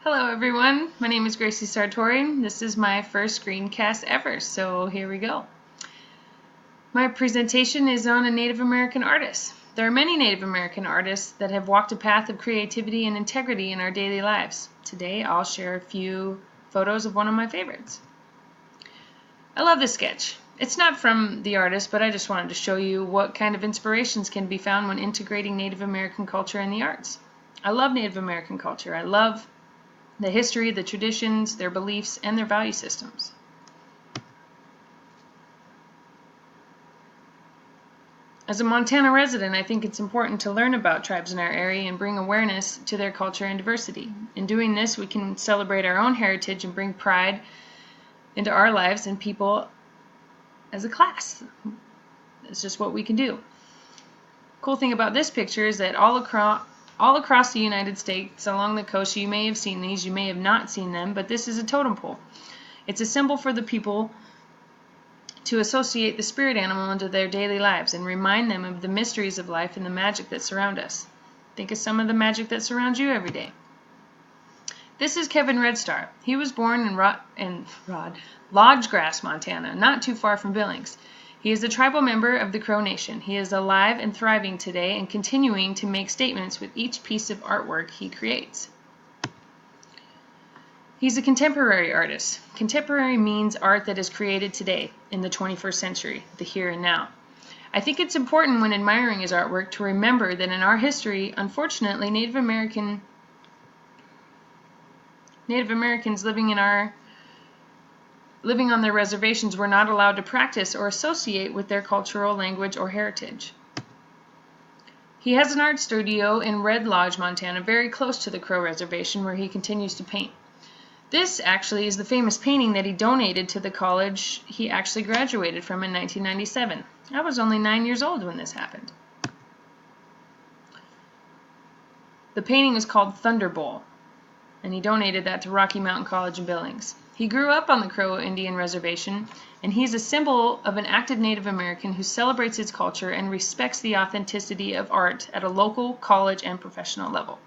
Hello everyone, my name is Gracie Sartori. This is my first screencast ever, so here we go. My presentation is on a Native American artist. There are many Native American artists that have walked a path of creativity and integrity in our daily lives. Today I'll share a few photos of one of my favorites. I love this sketch. It's not from the artist, but I just wanted to show you what kind of inspirations can be found when integrating Native American culture in the arts. I love Native American culture. I love the history, the traditions, their beliefs, and their value systems. As a Montana resident, I think it's important to learn about tribes in our area and bring awareness to their culture and diversity. In doing this, we can celebrate our own heritage and bring pride into our lives and people as a class. It's just what we can do. Cool thing about this picture is that all across the United States, along the coast, you may have seen these, you may have not seen them, but this is a totem pole. It's a symbol for the people to associate the spirit animal into their daily lives and remind them of the mysteries of life and the magic that surround us. Think of some of the magic that surrounds you every day. This is Kevin Redstar. He was born in Lodgegrass, Montana, not too far from Billings. He is a tribal member of the Crow Nation. He is alive and thriving today and continuing to make statements with each piece of artwork he creates. He's a contemporary artist. Contemporary means art that is created today in the 21st century, the here and now. I think it's important when admiring his artwork to remember that in our history, unfortunately, Native Americans living on their reservations were not allowed to practice or associate with their cultural language or heritage. He has an art studio in Red Lodge, Montana, very close to the Crow Reservation, where he continues to paint. This actually is the famous painting that he donated to the college he actually graduated from in 1997. I was only 9 years old when this happened. The painting is called Thunder Bowl, and he donated that to Rocky Mountain College in Billings. He grew up on the Crow Indian Reservation, and he's a symbol of an active Native American who celebrates his culture and respects the authenticity of art at a local, college, and professional level.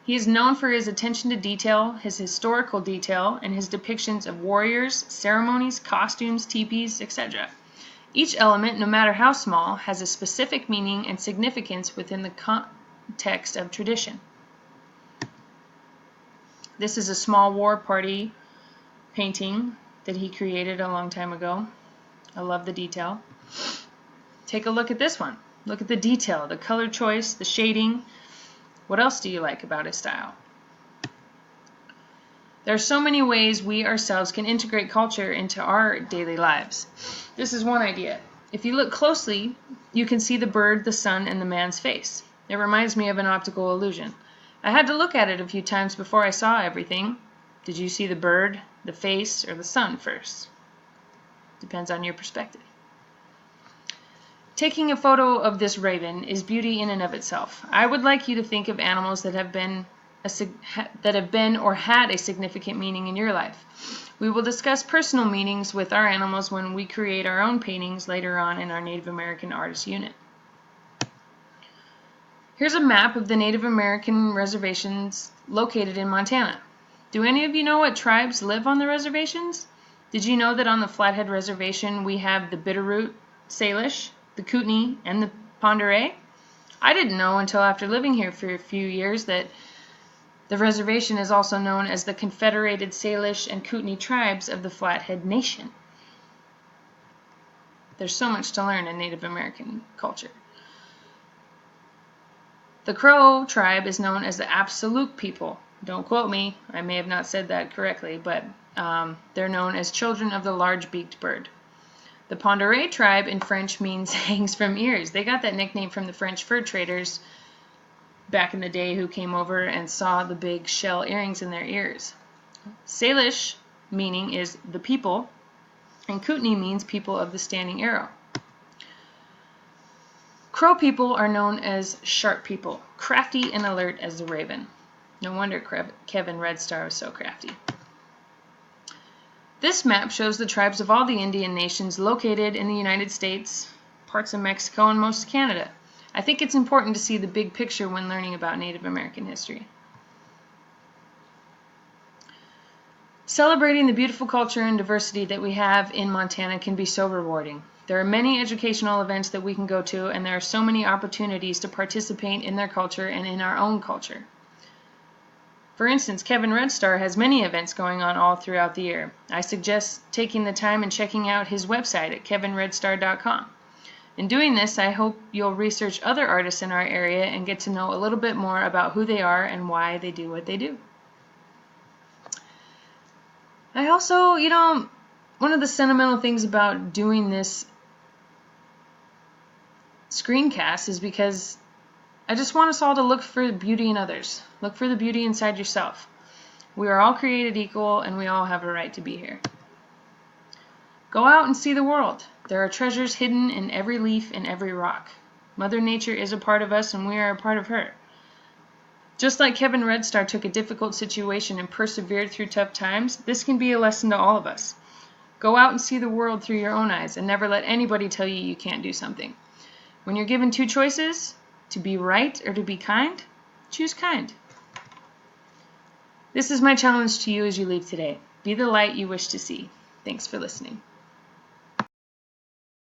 He is known for his attention to detail, his historical detail, and his depictions of warriors, ceremonies, costumes, teepees, etc. Each element, no matter how small, has a specific meaning and significance within the context of tradition. This is a small war party painting that he created a long time ago. I love the detail. Take a look at this one. Look at the detail, the color choice, the shading. What else do you like about his style? There are so many ways we ourselves can integrate culture into our daily lives. This is one idea. If you look closely, you can see the bird, the sun, and the man's face. It reminds me of an optical illusion. I had to look at it a few times before I saw everything. Did you see the bird, the face, or the sun first? Depends on your perspective. Taking a photo of this raven is beauty in and of itself. I would like you to think of animals that have been or had a significant meaning in your life. We will discuss personal meanings with our animals when we create our own paintings later on in our Native American Artist Unit. Here's a map of the Native American reservations located in Montana. Do any of you know what tribes live on the reservations? Did you know that on the Flathead Reservation we have the Bitterroot, Salish, the Kootenai, and the Pend Oreille? I didn't know until after living here for a few years that the reservation is also known as the Confederated Salish and Kootenai tribes of the Flathead Nation. There's so much to learn in Native American culture. The Crow tribe is known as the Absolute people. Don't quote me, I may have not said that correctly, but they're known as children of the large-beaked bird. The Pend Oreille tribe in French means hangs from ears. They got that nickname from the French fur traders back in the day who came over and saw the big shell earrings in their ears. Salish meaning is the people, and Kootenai means people of the standing arrow. Crow people are known as sharp people, crafty and alert as the raven. No wonder Kevin Redstar was so crafty. This map shows the tribes of all the Indian nations located in the United States, parts of Mexico, and most of Canada. I think it's important to see the big picture when learning about Native American history. Celebrating the beautiful culture and diversity that we have in Montana can be so rewarding. There are many educational events that we can go to, and there are so many opportunities to participate in their culture and in our own culture. For instance, Kevin Red Star has many events going on all throughout the year. I suggest taking the time and checking out his website at kevinredstar.com. In doing this, I hope you'll research other artists in our area and get to know a little bit more about who they are and why they do what they do. I also, one of the sentimental things about doing this screencast is because I just want us all to look for the beauty in others. Look for the beauty inside yourself. We are all created equal, and we all have a right to be here. Go out and see the world. There are treasures hidden in every leaf and every rock. Mother Nature is a part of us, and we are a part of her. Just like Kevin Red Star took a difficult situation and persevered through tough times, this can be a lesson to all of us. Go out and see the world through your own eyes, and never let anybody tell you you can't do something. When you're given two choices, to be right or to be kind, choose kind. This is my challenge to you as you leave today. Be the light you wish to see. Thanks for listening.